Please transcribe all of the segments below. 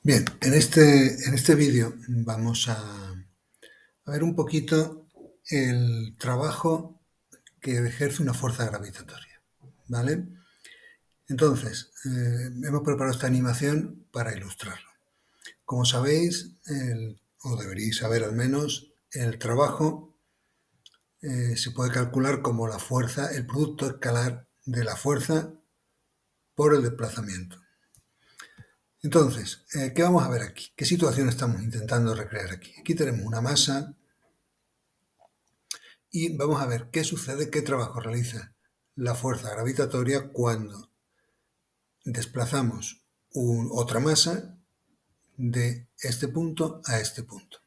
Bien, en este vídeo vamos a ver un poquito el trabajo que ejerce una fuerza gravitatoria, ¿vale? Entonces, hemos preparado esta animación para ilustrarlo. Como sabéis, o deberíais saber al menos, el trabajo se puede calcular como la fuerza, el producto escalar de la fuerza por el desplazamiento. Entonces, ¿qué vamos a ver aquí? ¿Qué situación estamos intentando recrear aquí? Aquí tenemos una masa y vamos a ver qué sucede, qué trabajo realiza la fuerza gravitatoria cuando desplazamos otra masa de este punto a este punto.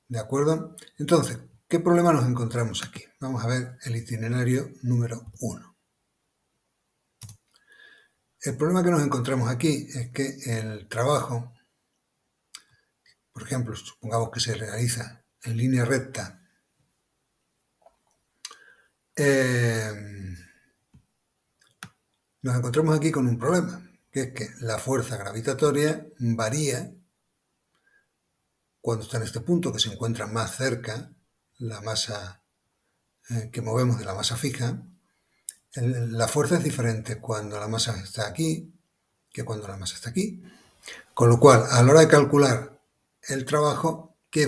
¿De acuerdo? Entonces, ¿qué problema nos encontramos aquí? Vamos a ver el itinerario número 1. El problema que nos encontramos aquí es que el trabajo, por ejemplo, supongamos que se realiza en línea recta, nos encontramos aquí con un problema, que es que la fuerza gravitatoria varía cuando está en este punto, que se encuentra más cerca la masa que movemos de la masa fija. La fuerza es diferente cuando la masa está aquí que cuando la masa está aquí. Con lo cual, a la hora de calcular el trabajo, ¿qué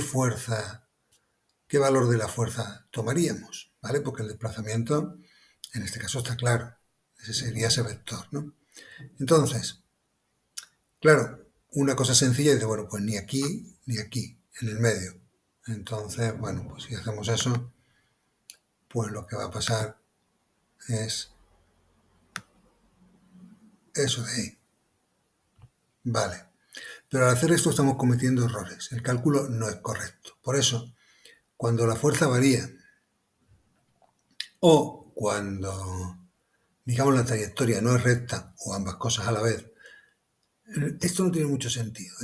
valor de la fuerza tomaríamos? ¿Vale? Porque el desplazamiento, en este caso está claro, ese sería ese vector, ¿no? Entonces, claro, una cosa sencilla dice, bueno, pues ni aquí ni aquí, en el medio. Entonces, bueno, pues si hacemos eso, pues lo que va a pasar es eso de ahí. Vale. Pero al hacer esto estamos cometiendo errores. El cálculo no es correcto. Por eso, cuando la fuerza varía o cuando, digamos, la trayectoria no es recta o ambas cosas a la vez, esto no tiene mucho sentido.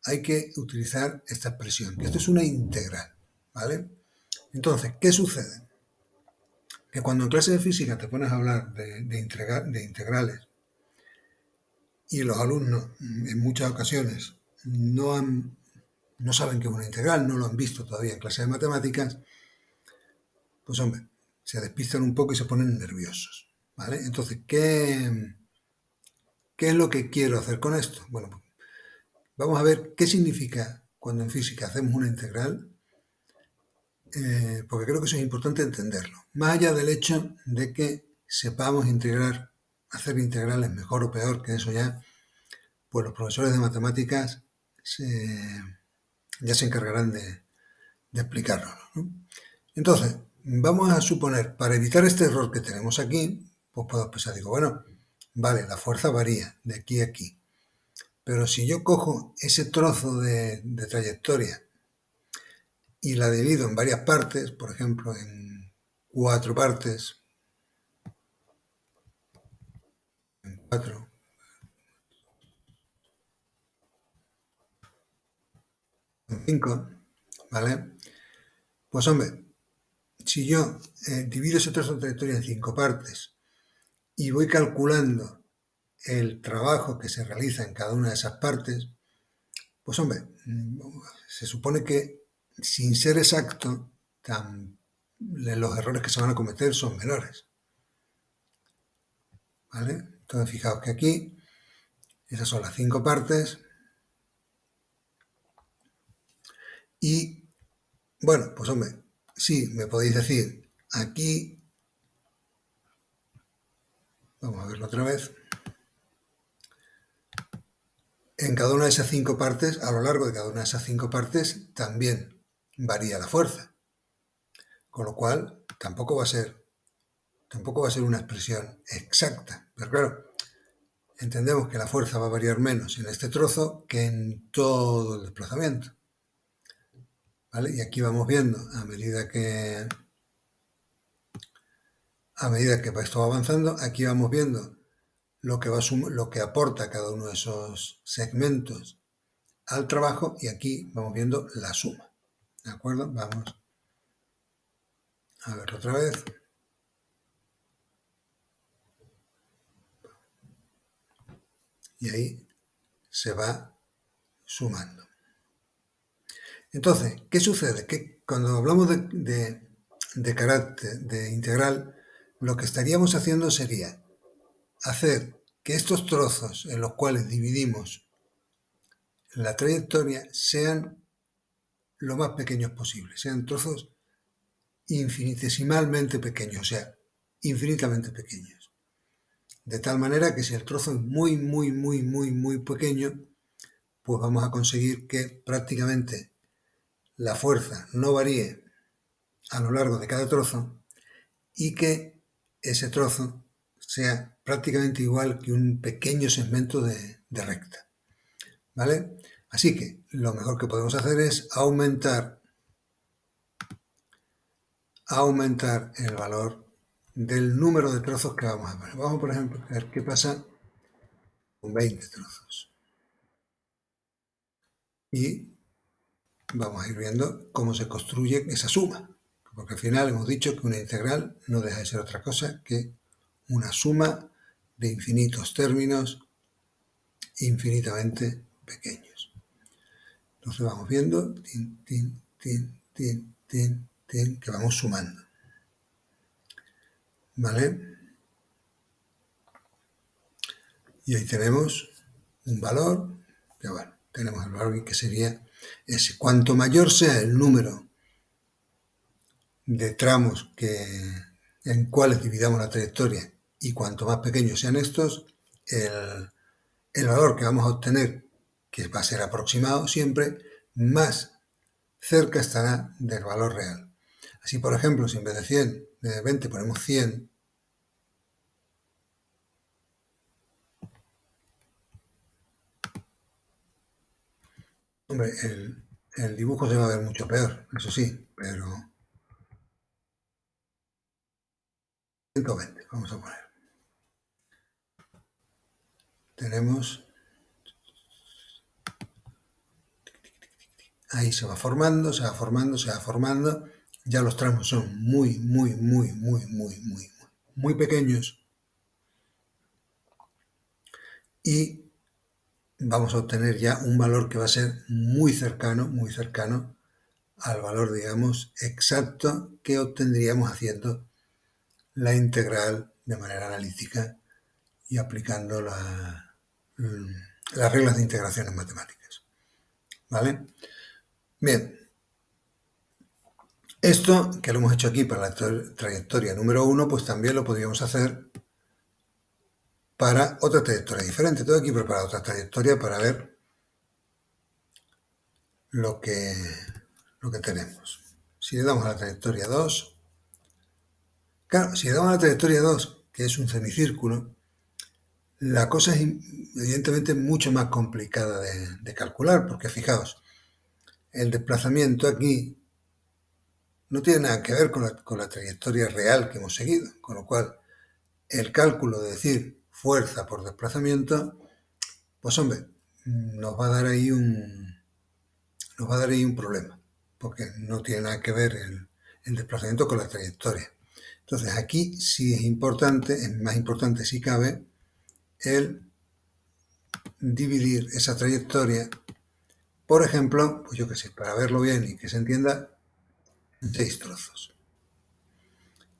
Hay que utilizar esta expresión, que esto es una integral, ¿vale? Entonces, ¿qué sucede? Que cuando en clase de física te pones a hablar de integrales y los alumnos en muchas ocasiones no saben qué es una integral, no lo han visto todavía en clase de matemáticas, pues hombre, se despistan un poco y se ponen nerviosos, ¿vale? Entonces, ¿qué es lo que quiero hacer con esto? Bueno, pues vamos a ver qué significa cuando en física hacemos una integral, porque creo que eso es importante entenderlo. Más allá del hecho de que sepamos integrar, hacer integrales mejor o peor, que eso ya, pues los profesores de matemáticas ya se encargarán de explicarlo, ¿no? Entonces, vamos a suponer, para evitar este error que tenemos aquí, pues puedo pensar, digo, bueno, vale, la fuerza varía de aquí a aquí, pero si yo cojo ese trozo de trayectoria y la divido en varias partes, por ejemplo, en 4 partes, en 4, en 5, ¿vale? Pues hombre, si yo divido ese trozo de trayectoria en 5 partes y voy calculando el trabajo que se realiza en cada una de esas partes, pues hombre, se supone que sin ser exacto, los errores que se van a cometer son menores, ¿vale? Entonces fijaos que aquí, esas son las 5 partes y, bueno, pues hombre, sí, me podéis decir, aquí, vamos a verlo otra vez, en cada una de esas 5 partes, a lo largo de cada una de esas 5 partes, también varía la fuerza, con lo cual tampoco va a ser una expresión exacta, pero claro, entendemos que la fuerza va a variar menos en este trozo que en todo el desplazamiento, ¿vale? Y aquí vamos viendo, a medida que esto va avanzando, aquí vamos viendo lo que aporta cada uno de esos segmentos al trabajo y aquí vamos viendo la suma, ¿de acuerdo? Vamos a verlo otra vez. Y ahí se va sumando. Entonces, ¿qué sucede? Que cuando hablamos de carácter, de integral, lo que estaríamos haciendo sería hacer que estos trozos en los cuales dividimos la trayectoria sean lo más pequeños posible, sean trozos infinitesimalmente pequeños, o sea, infinitamente pequeños. De tal manera que si el trozo es muy, muy, muy, muy, muy pequeño, pues vamos a conseguir que prácticamente la fuerza no varíe a lo largo de cada trozo y que ese trozo sea prácticamente igual que un pequeño segmento de recta. ¿Vale? Así que lo mejor que podemos hacer es aumentar el valor del número de trozos que vamos a poner. Vamos, por ejemplo, a ver qué pasa con 20 trozos. Y vamos a ir viendo cómo se construye esa suma. Porque al final hemos dicho que una integral no deja de ser otra cosa que una suma de infinitos términos infinitamente pequeños. Entonces vamos viendo, que vamos sumando. ¿Vale? Y ahí tenemos un valor, que bueno, tenemos el valor que sería ese. Cuanto mayor sea el número de tramos en cuales dividamos la trayectoria y cuanto más pequeños sean estos, el valor que vamos a obtener, que va a ser aproximado siempre, más cerca estará del valor real. Así, por ejemplo, si en vez de 100, de 20 ponemos 100, hombre, el dibujo se va a ver mucho peor, eso sí, pero 120, vamos a poner. Tenemos, ahí se va formando, se va formando, se va formando. Ya los tramos son muy, muy, muy, muy, muy, muy, muy pequeños. Y vamos a obtener ya un valor que va a ser muy cercano al valor, digamos, exacto que obtendríamos haciendo la integral de manera analítica y aplicando las reglas de integración en matemáticas. ¿Vale? Bien. Esto, que lo hemos hecho aquí para la trayectoria número 1, pues también lo podríamos hacer para otra trayectoria diferente. Tengo aquí preparado otra trayectoria para ver lo que tenemos. Si le damos a la trayectoria 2, claro, si le damos a la trayectoria 2, que es un semicírculo, la cosa es evidentemente mucho más complicada de calcular, porque fijaos, el desplazamiento aquí no tiene nada que ver con la trayectoria real que hemos seguido, con lo cual el cálculo de decir fuerza por desplazamiento, pues hombre, nos va a dar ahí un problema, porque no tiene nada que ver el desplazamiento con la trayectoria. Entonces aquí sí es importante, es más importante si cabe, el dividir esa trayectoria, por ejemplo, pues yo qué sé, para verlo bien y que se entienda, en 6 trozos.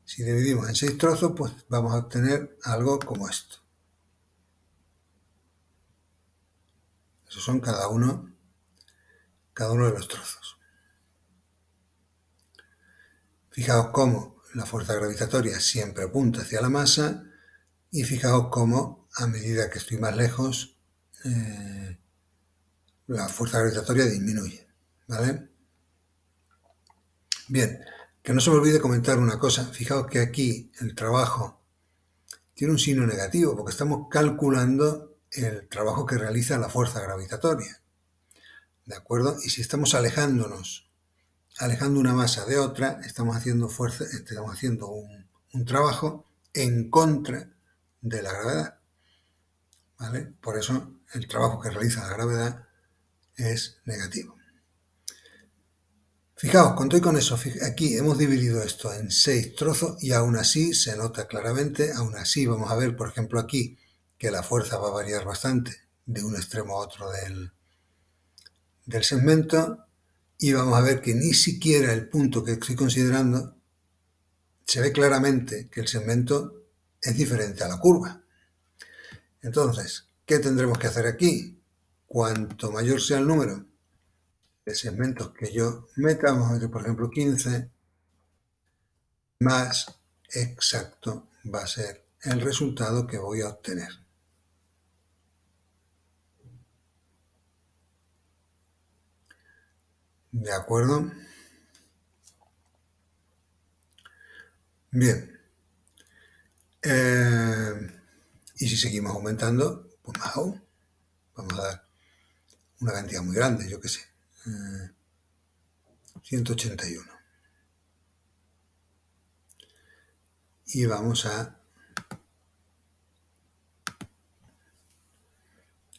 Si dividimos en 6 trozos, pues vamos a obtener algo como esto. Esos son cada uno de los trozos. Fijaos cómo la fuerza gravitatoria siempre apunta hacia la masa y fijaos cómo a medida que estoy más lejos la fuerza gravitatoria disminuye. ¿Vale? Bien, que no se me olvide comentar una cosa. Fijaos que aquí el trabajo tiene un signo negativo porque estamos calculando el trabajo que realiza la fuerza gravitatoria. ¿De acuerdo? Y si estamos alejando una masa de otra, estamos haciendo un trabajo en contra de la gravedad. ¿Vale? Por eso el trabajo que realiza la gravedad es negativo. Fijaos, conté con eso. Aquí hemos dividido esto en 6 trozos y aún así se nota claramente, aún así vamos a ver, por ejemplo, aquí que la fuerza va a variar bastante de un extremo a otro del segmento, y vamos a ver que ni siquiera el punto que estoy considerando se ve claramente que el segmento es diferente a la curva. Entonces, ¿qué tendremos que hacer aquí? Cuanto mayor sea el número de segmentos que yo meta, vamos a meter por ejemplo 15, más exacto va a ser el resultado que voy a obtener. ¿De acuerdo? Bien. Y si seguimos aumentando, pues más aún. Vamos a dar una cantidad muy grande, yo qué sé. 181. Y vamos a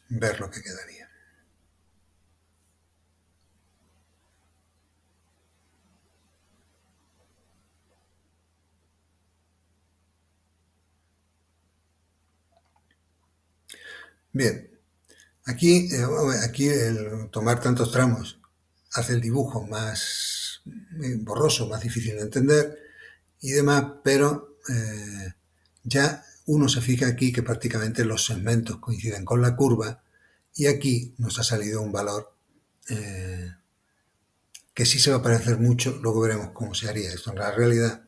ver lo que quedaría. Bien, aquí el tomar tantos tramos hace el dibujo más borroso, más difícil de entender y demás, pero ya uno se fija aquí que prácticamente los segmentos coinciden con la curva y aquí nos ha salido un valor que sí se va a parecer mucho, luego veremos cómo se haría esto en la realidad,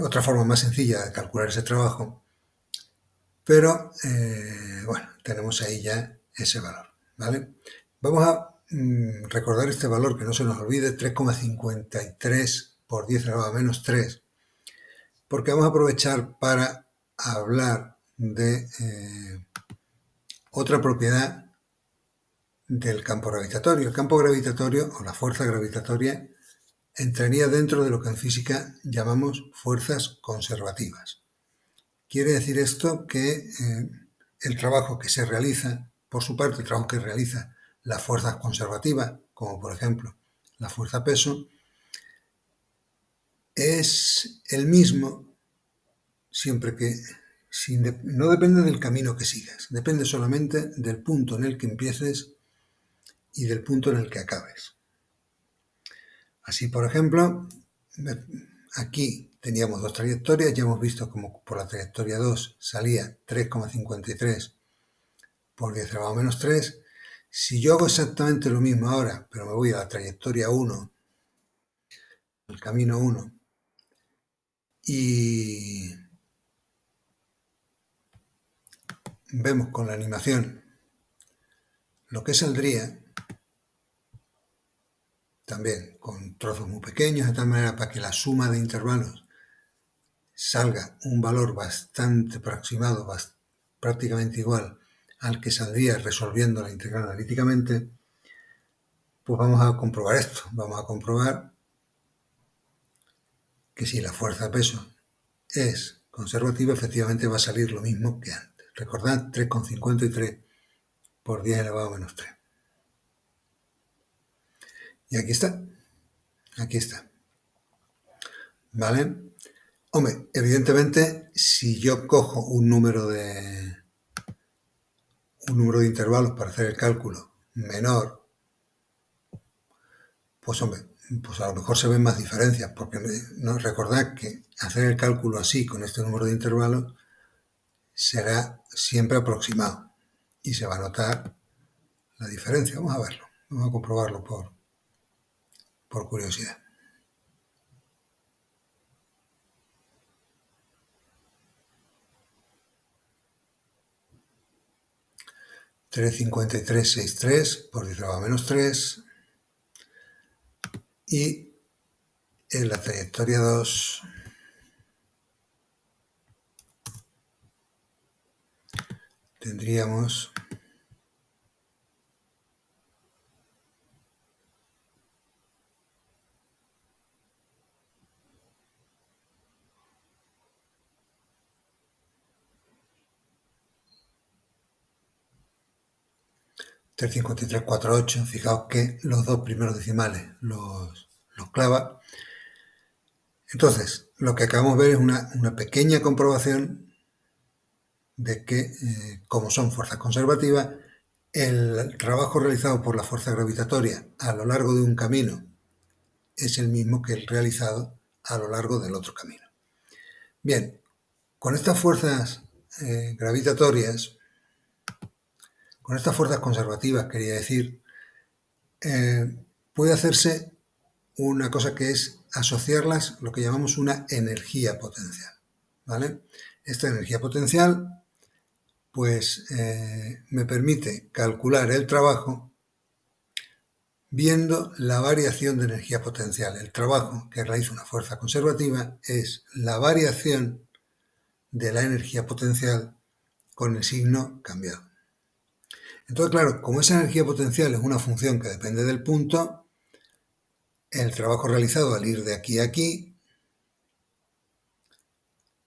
otra forma más sencilla de calcular ese trabajo, pero bueno, tenemos ahí ya ese valor, ¿vale? Vamos a recordar este valor, que no se nos olvide, 3,53 por 10 elevado a menos 3, porque vamos a aprovechar para hablar de otra propiedad del campo gravitatorio. El campo gravitatorio o la fuerza gravitatoria entraría dentro de lo que en física llamamos fuerzas conservativas. Quiere decir esto que el trabajo que se realiza, por su parte, el trabajo que realiza las fuerzas conservativas, como por ejemplo la fuerza peso, es el mismo siempre que no depende del camino que sigas, depende solamente del punto en el que empieces y del punto en el que acabes. Así, por ejemplo, aquí teníamos dos trayectorias, ya hemos visto como por la trayectoria 2 salía 3,53 por 10 elevado a menos 3. Si yo hago exactamente lo mismo ahora, pero me voy a la trayectoria 1, el camino 1, y vemos con la animación lo que saldría, también con trozos muy pequeños, de tal manera para que la suma de intervalos salga un valor bastante aproximado, prácticamente igual al que saldría resolviendo la integral analíticamente, pues vamos a comprobar esto. Vamos a comprobar que si la fuerza de peso es conservativa, efectivamente va a salir lo mismo que antes. Recordad, 3,53 por 10 elevado a menos 3. Y aquí está. Aquí está. ¿Vale? Hombre, evidentemente, si yo cojo un número de intervalos para hacer el cálculo menor, pues hombre, pues a lo mejor se ven más diferencias, porque no recordad que hacer el cálculo así, con este número de intervalos, será siempre aproximado y se va a notar la diferencia. Vamos a verlo, vamos a comprobarlo por curiosidad. $3,5363 por 10 elevado a menos 3 y en la trayectoria 2 tendríamos $3,5348. Fijaos que los dos primeros decimales los clava. Entonces, lo que acabamos de ver es una pequeña comprobación de que, como son fuerzas conservativas, el trabajo realizado por la fuerza gravitatoria a lo largo de un camino es el mismo que el realizado a lo largo del otro camino. Bien, con estas fuerzas gravitatorias, con estas fuerzas conservativas, quería decir, puede hacerse una cosa que es asociarlas, lo que llamamos una energía potencial, ¿vale? Esta energía potencial, pues, me permite calcular el trabajo viendo la variación de energía potencial. El trabajo que realiza una fuerza conservativa es la variación de la energía potencial con el signo cambiado. Entonces, claro, como esa energía potencial es una función que depende del punto, el trabajo realizado al ir de aquí a aquí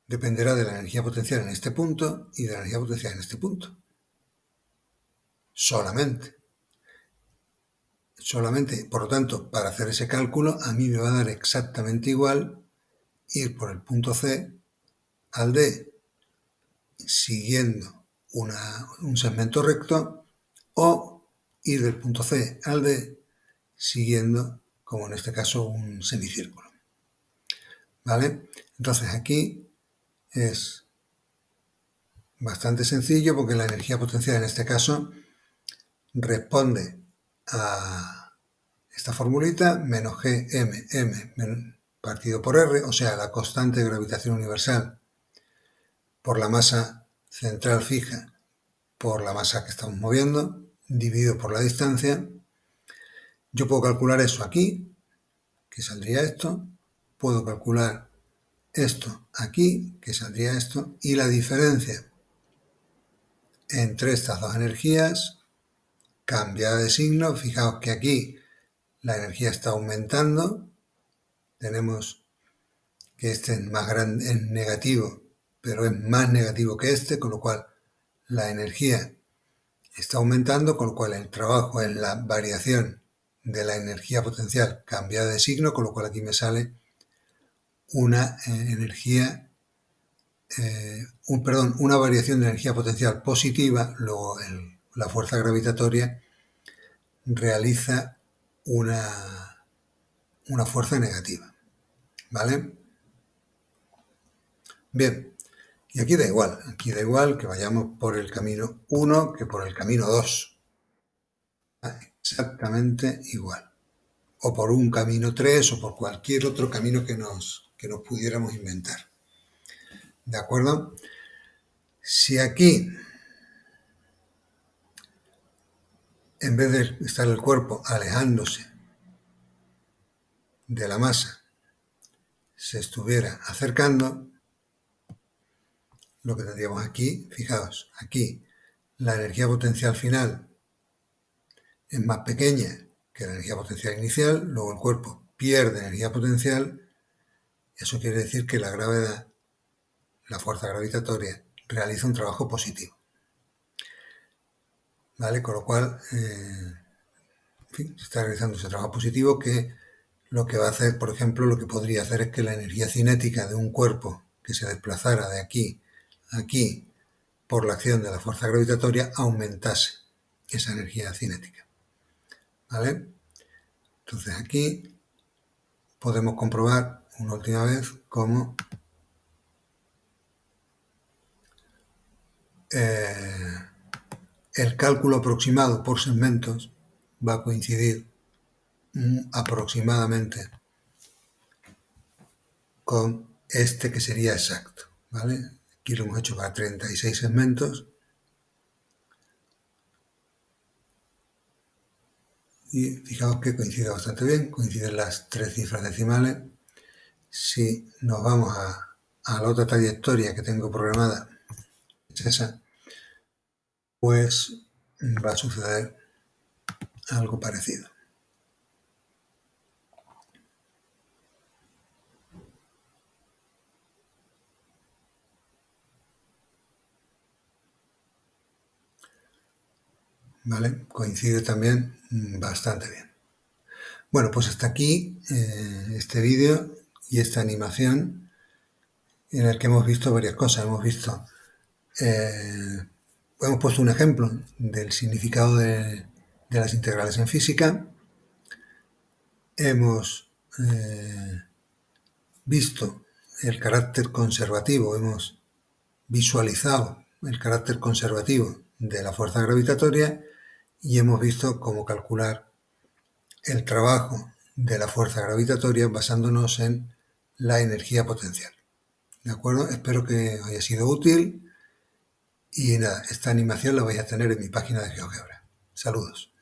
dependerá de la energía potencial en este punto y de la energía potencial en este punto. Solamente. Por lo tanto, para hacer ese cálculo, a mí me va a dar exactamente igual ir por el punto C al D siguiendo un segmento recto o ir del punto C al D siguiendo, como en este caso, un semicírculo. ¿Vale? Entonces aquí es bastante sencillo porque la energía potencial en este caso responde a esta formulita, menos G, M partido por R, o sea, la constante de gravitación universal por la masa central fija por la masa que estamos moviendo, dividido por la distancia. Yo puedo calcular eso aquí, que saldría esto, puedo calcular esto aquí, que saldría esto, y la diferencia entre estas dos energías cambiada de signo. Fijaos que aquí la energía está aumentando, tenemos que este es más grande, es negativo, pero es más negativo que este, con lo cual la energía está aumentando, con lo cual el trabajo es la variación de la energía potencial cambiada de signo, con lo cual aquí me sale una energía, una variación de energía potencial positiva. Luego la fuerza gravitatoria realiza una fuerza negativa, ¿vale? Bien, y aquí da igual que vayamos por el camino 1 que por el camino 2, exactamente igual, o por un camino 3 o por cualquier otro camino que nos pudiéramos inventar, ¿de acuerdo? Si aquí, en vez de estar el cuerpo alejándose de la masa, se estuviera acercando, lo que tendríamos aquí, fijaos, aquí la energía potencial final es más pequeña que la energía potencial inicial, luego el cuerpo pierde energía potencial. Eso quiere decir que la gravedad, la fuerza gravitatoria, realiza un trabajo positivo, ¿vale? Con lo cual, en fin, se está realizando ese trabajo positivo que lo que va a hacer, por ejemplo, lo que podría hacer es que la energía cinética de un cuerpo que se desplazara de aquí a aquí por la acción de la fuerza gravitatoria aumentase esa energía cinética, ¿vale? Entonces aquí podemos comprobar una última vez cómo el cálculo aproximado por segmentos va a coincidir aproximadamente con este que sería exacto, ¿vale? Aquí lo hemos hecho para 36 segmentos y fijaos que coincide bastante bien, coinciden las tres cifras decimales. Si nos vamos a la otra trayectoria que tengo programada, es esa, pues va a suceder algo parecido. ¿Vale? Coincide también bastante bien. Bueno, pues hasta aquí este vídeo y esta animación en el que hemos visto varias cosas. Hemos visto hemos puesto un ejemplo del significado de las integrales en física. Hemos visto el carácter conservativo, hemos visualizado el carácter conservativo de la fuerza gravitatoria y hemos visto cómo calcular el trabajo de la fuerza gravitatoria basándonos en la energía potencial. ¿De acuerdo? Espero que haya sido útil y nada, esta animación la vais a tener en mi página de GeoGebra. Saludos.